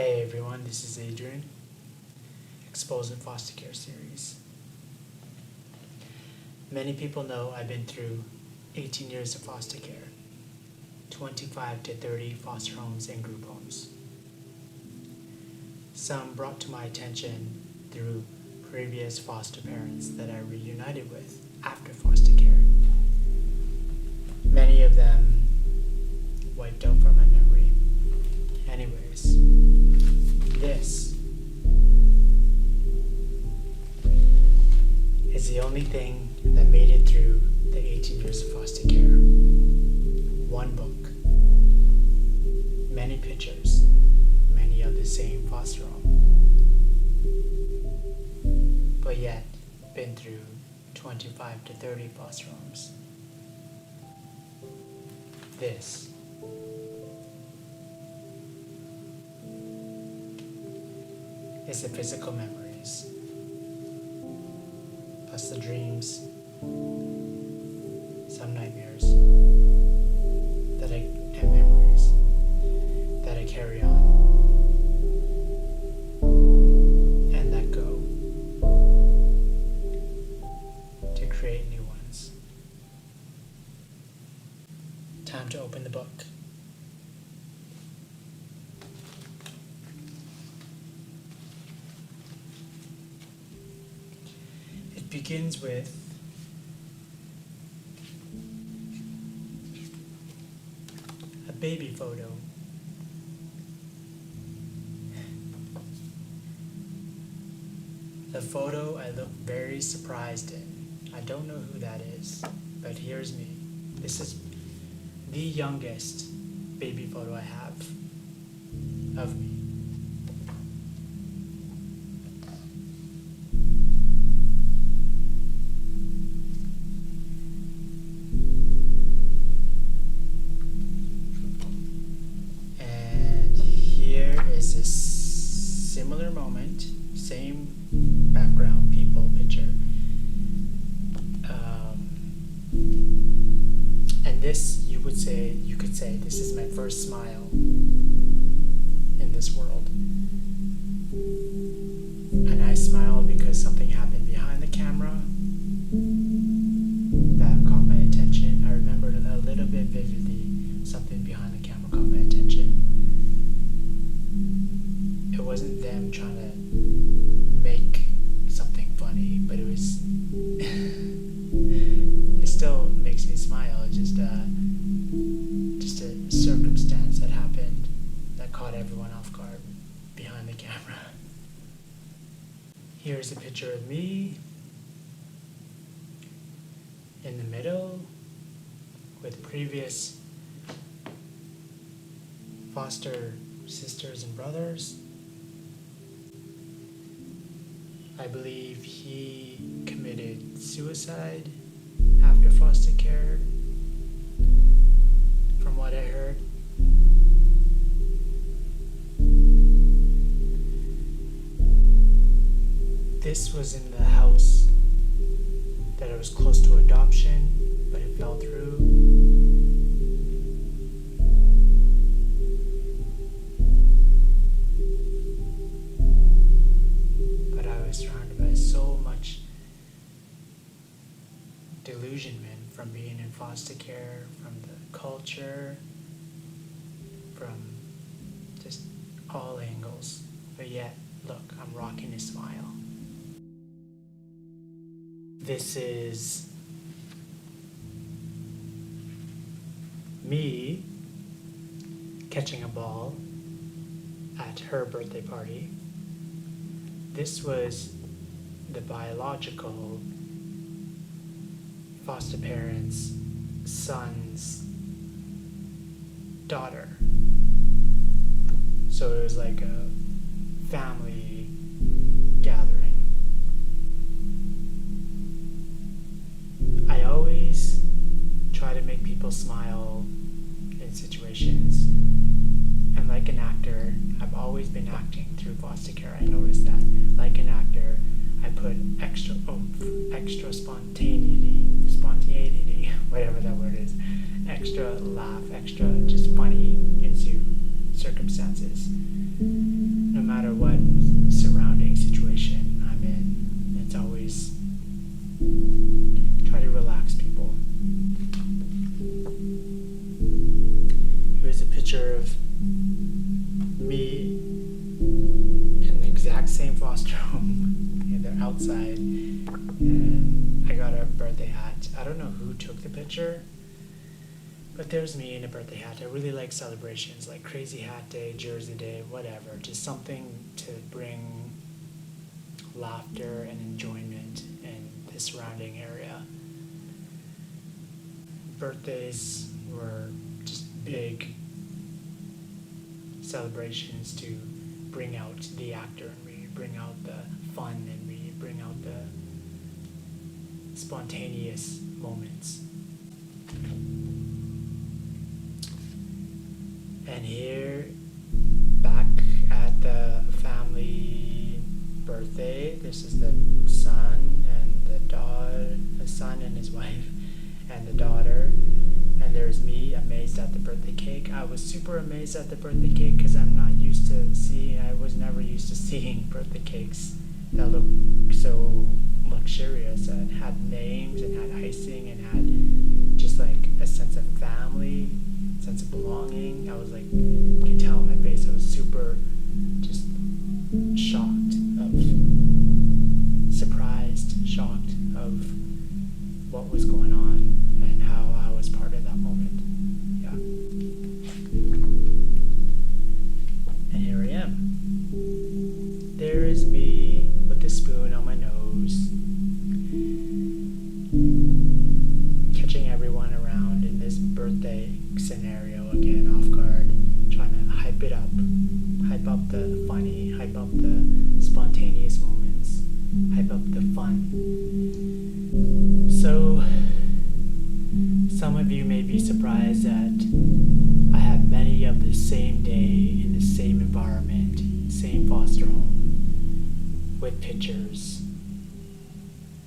Hey everyone, this is Adrian, Exposing Foster Care Series. Many people know I've been through 18 years of foster care, 25 to 30 foster homes and group homes. Some brought to my attention through previous foster parents that I reunited with after foster care. Many of them wiped out from my memory. Anyways, this is the only thing that made it through the 18 years of foster care. One book, many pictures, many of the same foster home, but yet been through 25 to 30 foster homes. This is the physical memories, plus the dreams, some nightmares, and memories that I carry on and let go to create new ones. Time to open the book. It begins with a baby photo. The photo I look very surprised in. I don't know who that is, but here's me. This is the youngest baby photo I have of me. And here is a similar moment, same background, people, picture. And this, you could say, this is my first smile in this world. And I smiled because something happened behind the camera that caught my attention. I remembered a little bit vividly, something behind the camera caught my attention. It wasn't them trying to make something funny, but it was it still makes me smile. It's just a circumstance that happened that caught everyone off guard behind the camera. Here's a picture of me in the middle with previous foster sisters and brothers. I believe he committed suicide after foster care, from what I heard. This was in the house that I was close to adoption, but it fell through. But I was surrounded by so much delusionment from being in foster care, from the culture, from just all angles. But yet, look, I'm rocking a smile. This is me catching a ball at her birthday party. This was the biological foster parent's son's daughter. So it was like a family gathering. I always try to make people smile in situations, and like an actor, I've always been acting through foster care. I noticed that. Like an actor, I put extra oomph, extra spontaneity, whatever that word is, extra laugh, extra just funny into circumstances. same foster home, and they're outside, and I got a birthday hat. I don't know who took the picture, but there's me in a birthday hat. I really like celebrations, like Crazy Hat Day, Jersey Day, whatever. Just something to bring laughter and enjoyment in the surrounding area. Birthdays were just big celebrations to bring out the actor in me, bring out the fun in me, bring out the spontaneous moments. And here, back at the family birthday, this is the son and the daughter, the son and his wife, and the daughter, and there's me amazed at the birthday cake. I was super amazed at the birthday cake because I was never used to seeing birthday cakes that looked so luxurious and had names and had icing and had just like a sense of family, sense of belonging. I was like, you can tell on my face, I was super just shocked shocked of what was going on and how I was part of that moment. Yeah. And here I am. There is me with the spoon on my nose, catching everyone around in this birthday scenario again, off guard, trying to hype it up, hype up the funny, hype up the spontaneous moments, hype up the fun. So, some of you may be surprised that I have many of the same day in the same environment, same foster home, with pictures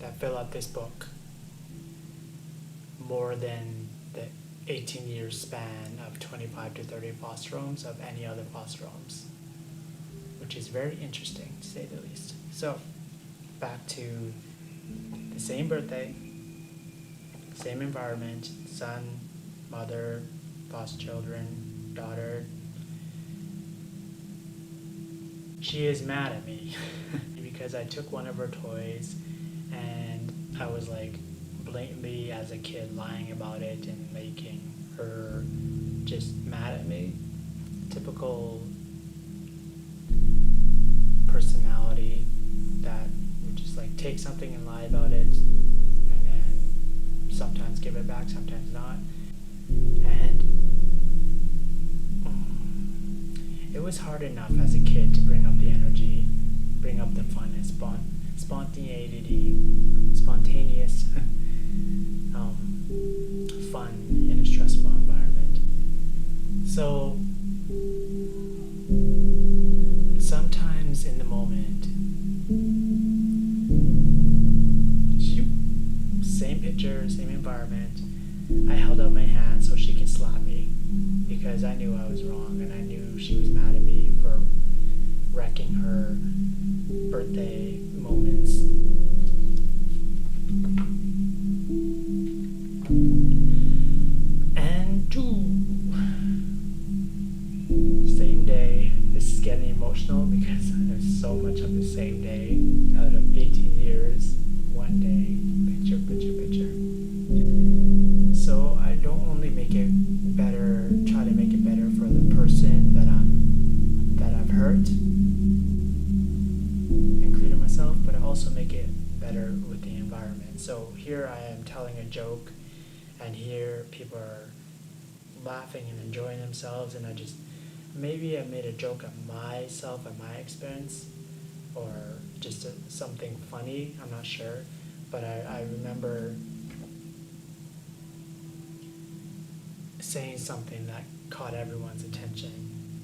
that fill out this book more than the 18-year span of 25 to 30 foster homes of any other foster homes, which is very interesting to say the least. So, back to the same birthday, same environment, son, mother, foster children, daughter. She is mad at me because I took one of her toys and I was like blatantly as a kid lying about it and making her just mad at me. Typical personality that would just like take something and lie about it and then sometimes give it back, sometimes not. And it was hard enough as a kid to bring up the energy, bring up the fun and spontaneous fun in a stressful environment. So sometimes in the moment, same picture, same environment, I held out my hand so she can slap me because I knew I was wrong and I knew she was mad at me for wrecking her birthday moments. And same day, this is getting emotional because there's so much of the same day out of 18 years, one day, picture. So I don't only make it better, try to make it better for the person that I've hurt, including myself, but I also make it better with the environment. So here I am telling a joke, and here people are laughing and enjoying themselves, and maybe I made a joke of myself and my experience, or just something funny, I'm not sure, but I remember saying something that caught everyone's attention.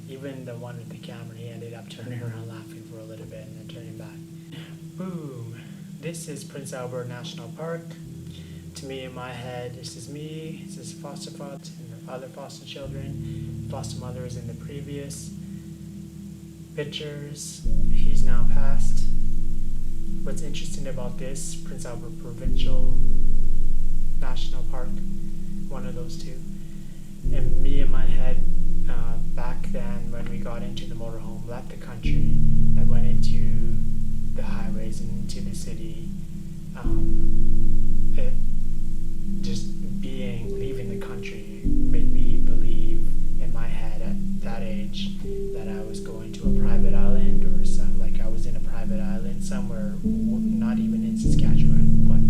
Even the one with the camera, he ended up turning around laughing for a little bit and then turning back. Boom! This is Prince Albert National Park. To me, in my head, this is me, this is foster father and the other foster children. Foster mother is in the previous pictures. He's now passed. What's interesting about this, Prince Albert Provincial National Park, one of those two. And me in my head, back then when we got into the motorhome, left the country, and went into moving to the city, it just leaving the country made me believe in my head at that age that I was going to a private island, or like I was in a private island somewhere, not even in Saskatchewan. But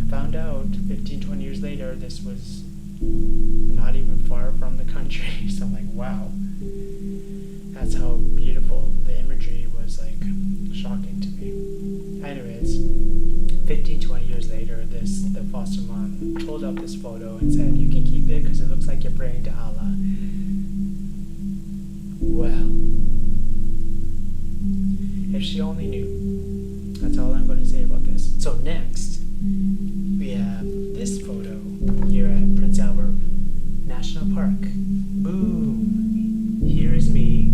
I found out 15-20 years later this was not even far from the country. So I'm like, wow, that's how beautiful the imagery was, like shocking to me. Anyways, 15-20 years later, the foster mom pulled up this photo and said, "You can keep it because it looks like you're praying to Allah." Well, if she only knew. That's all I'm going to say about this. So next, we have this photo here at Prince Albert National Park. Boom! Here is me.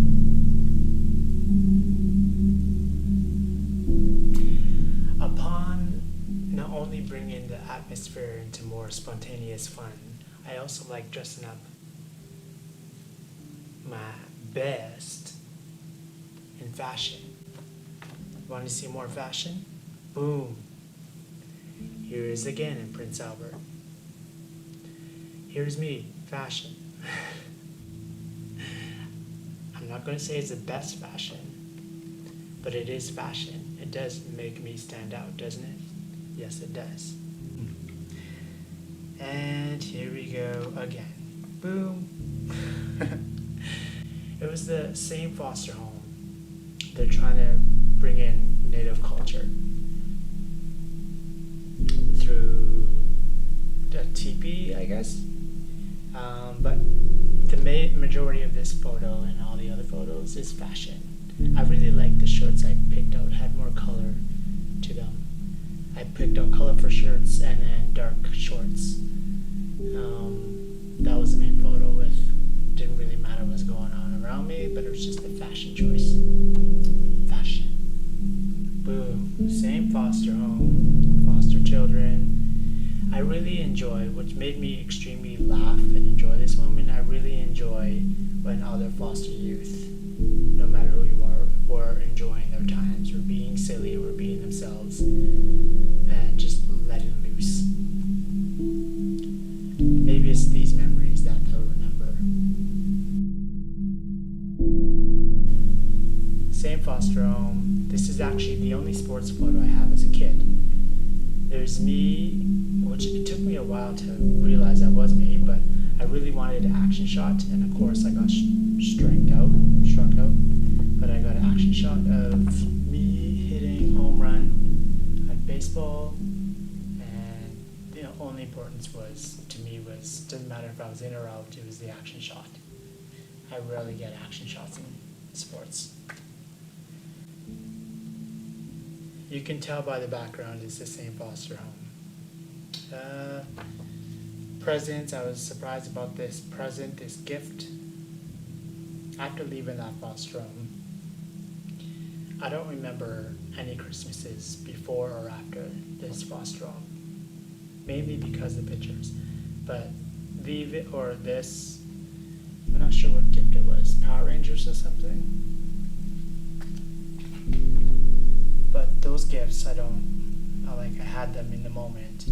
Upon not only bringing the atmosphere into more spontaneous fun, I also like dressing up my best in fashion. Want to see more fashion? Boom! Here is again in Prince Albert. Here's me, fashion. I'm not going to say it's the best fashion, but it is fashion. It does make me stand out, doesn't it? Yes, it does. And here we go again. Boom! It was the same foster home. They're trying to bring in Native culture through the teepee, I guess. But the majority of this photo and all the other photos is fashion. I really like the shirts I picked out, had more color to them. I picked out colorful shirts and then dark shorts. That was the main photo with, didn't really matter what's going on around me, but it was just a fashion choice. Fashion. Boom. Same foster home, foster children. I really enjoy, which made me extremely laugh and enjoy this moment, I really enjoy when other foster youth, no matter who you are, were enjoying their times, or being silly, or being themselves, and just letting loose. Maybe it's these memories that they'll remember. Same foster home. This is actually the only sports photo I have as a kid. There's me, which it took me a while to realize that was me, but I really wanted an action shot, and of course I got struck out. But I got an action shot of me hitting home run at baseball, and the only importance doesn't matter if I was in or out, it was the action shot. I rarely get action shots in sports. You can tell by the background it's the same foster home. Presents, I was surprised about this gift. After leaving that foster home, I don't remember any Christmases before or after this foster home, mainly because of pictures. But this, I'm not sure what gift it was, Power Rangers or something. But those gifts, I had them in the moment.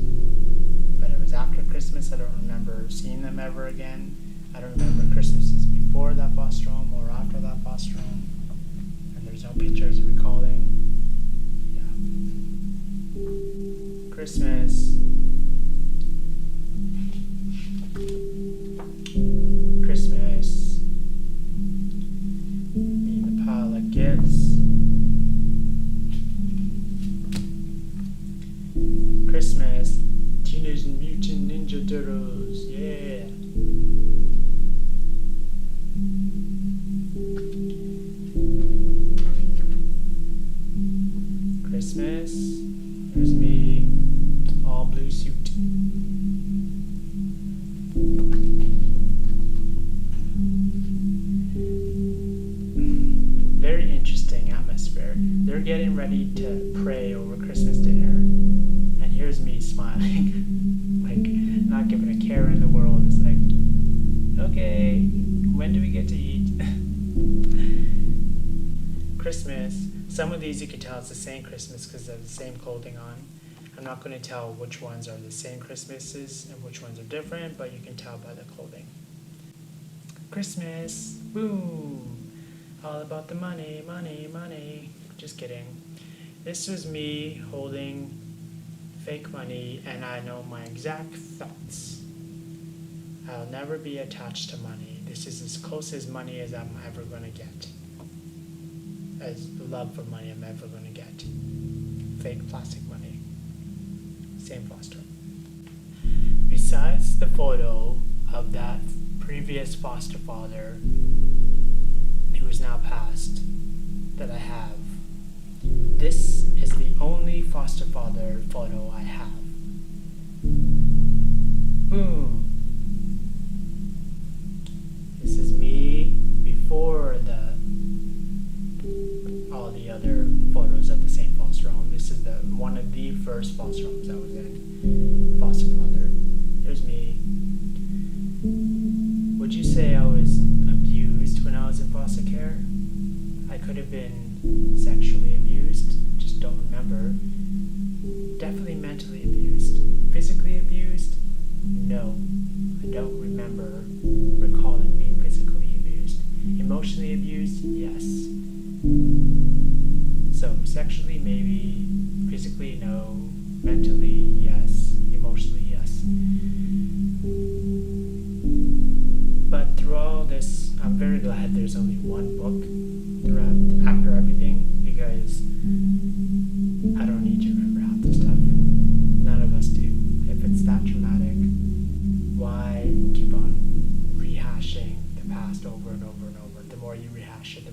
But it was after Christmas, I don't remember seeing them ever again. I don't remember Christmases before that foster home or after that foster home. And there's no pictures recalling. Yeah. Christmas. Me and the pile of gifts. Christmas. Teenage Mutant Ninja Turtles. Yeah. Christmas. There's me, all blue suit. Very interesting atmosphere. They're getting ready to pray over Christmas dinner, and here's me smiling, like not giving a care in the world. It's like, okay, when do we get to eat? Christmas. Some of these you can tell it's the same Christmas because they have the same clothing on. I'm not going to tell which ones are the same Christmases and which ones are different, but you can tell by the clothing. Christmas, boom, all about the money, money, money. Just kidding. This was me holding fake money, and I know my exact thoughts. I'll never be attached to money. This is as close as money as I'm ever going to get. As love for money I'm ever going to get. Fake plastic money. Same foster. Besides the photo of that previous foster father who is now passed that I have, this is the only foster father photo I have. Boom. This is me before all the other photos of the same foster home. This is one of the first foster homes I was in. Foster father. There's me. Would you say I was abused when I was in foster care? I could have been sexually abused, just don't remember. Definitely mentally abused. Physically abused? No. I don't remember recalling being physically abused. Emotionally abused? Yes. So sexually maybe, physically no, mentally yes, emotionally yes. But through all this, I'm very glad there's only one book after everything, because I don't need to remember half the stuff. None of us do. If it's that traumatic, why keep on rehashing the past over and over and over? The more you rehash it,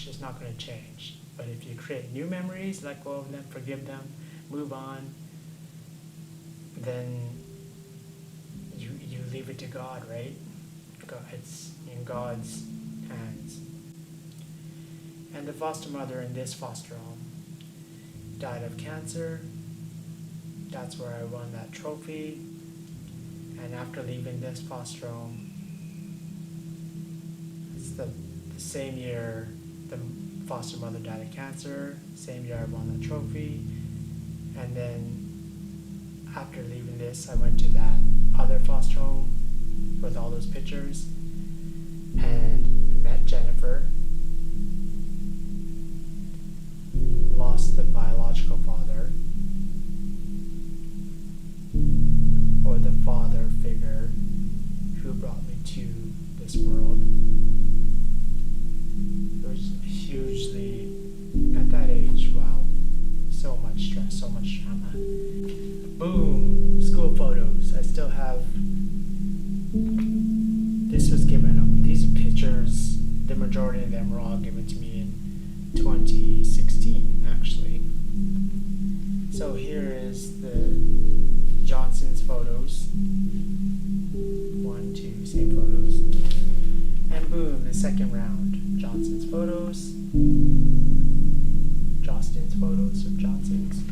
it's not going to change. But if you create new memories, let go of them, forgive them, move on, then you leave it to God, right? It's in God's hands. And the foster mother in this foster home died of cancer. That's where I won that trophy. And after leaving this foster home, it's the same year the foster mother died of cancer, same year I won the trophy. And then after leaving this, I went to that other foster home with all those pictures and met Jennifer. Lost the biological father, or the father figure who brought me to this world. It was hugely, at that age, wow, so much stress, so much trauma. Boom, school photos. I still have, this was given, these pictures, the majority of them were all given to me in 2016, actually. So here is the Johnson's photos. 1, 2, same photos. And boom, the second round. Johnson's photos. Jostin's photos, or Johnson's.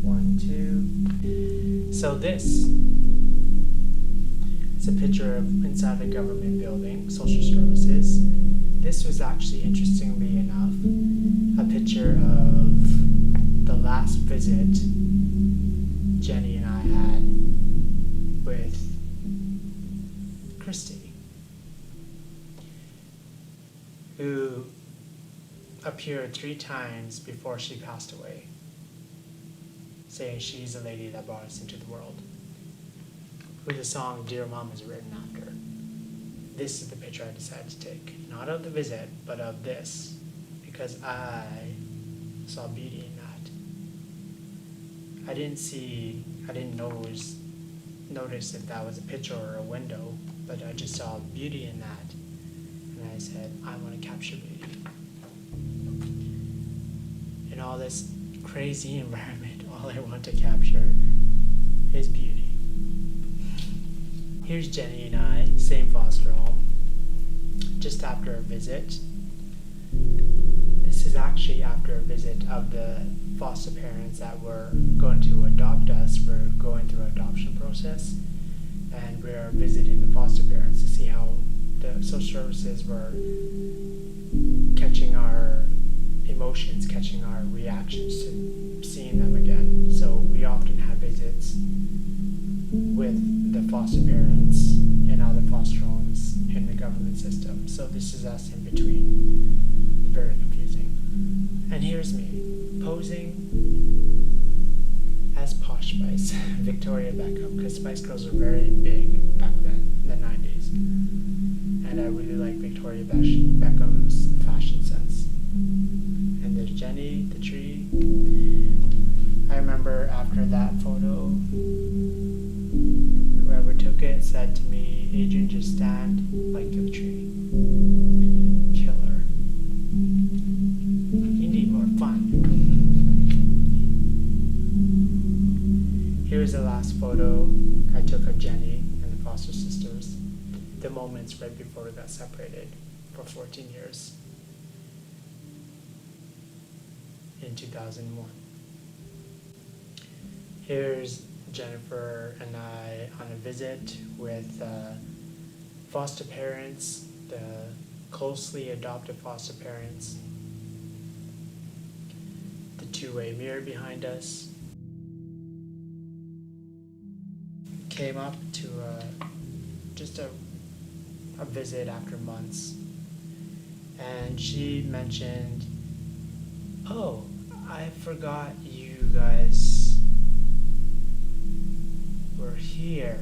1, 2. So this is a picture of inside the government building, social services. This was actually, interestingly enough, a picture of the last visit Jenny and I had with Christy, who appeared 3 times before she passed away, saying she's the lady that brought us into the world, who the song Dear Mom is written after. This is the picture I decided to take, not of the visit, but of this, because I saw beauty in that. I didn't notice if that was a picture or a window, but I just saw beauty in that, and I said, I want to capture beauty. In all this crazy environment, all I want to capture is beauty. Here's Jenny and I, same foster home, just after a visit. This is actually after a visit of the foster parents that were going to adopt us. We're going through an adoption process, and we're visiting the foster parents to see how the social services were catching our emotions, catching our reactions to seeing them again. So we often have visits with the foster parents and other foster homes in the government system. So this is us in between. It's very confusing. And here's me, posing as Posh Spice, Victoria Beckham, because Spice Girls were very big back then, in the 90s. And I really like Victoria Beckham's fashion sense. And there's Jenny, the tree. I remember after that photo, whoever took it said to me, Adrian, just stand like the tree. Killer. You need more fun. Here's the last photo I took of Jenny and the foster sisters. The moments right before we got separated for 14 years in 2001. Here's Jennifer and I on a visit with foster parents, the closely adopted foster parents, the two-way mirror behind us. Came up to just a visit after months, and she mentioned, oh, I forgot you guys were here.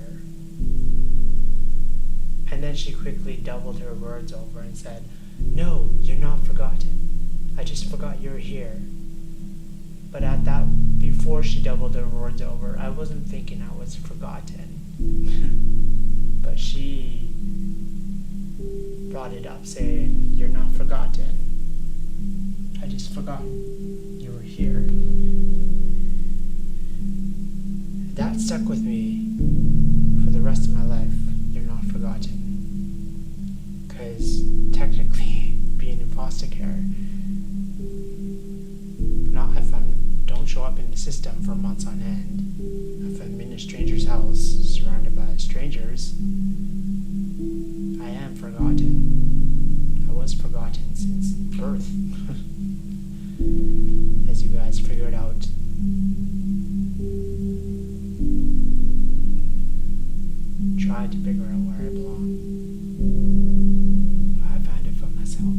And then she quickly doubled her words over and said, no, you're not forgotten. I just forgot you were here. But at that, before she doubled her words over, I wasn't thinking I was forgotten. But she brought it up saying, you're not forgotten. I just forgot you were here. That stuck with me for the rest of my life. You're not forgotten. Because technically, being in foster care, not if I don't show up in the system for months on end, if I'm in a stranger's house surrounded by strangers, I am forgotten. I was forgotten since birth. As you guys figured out. Tried to figure out where I belong. I found it for myself.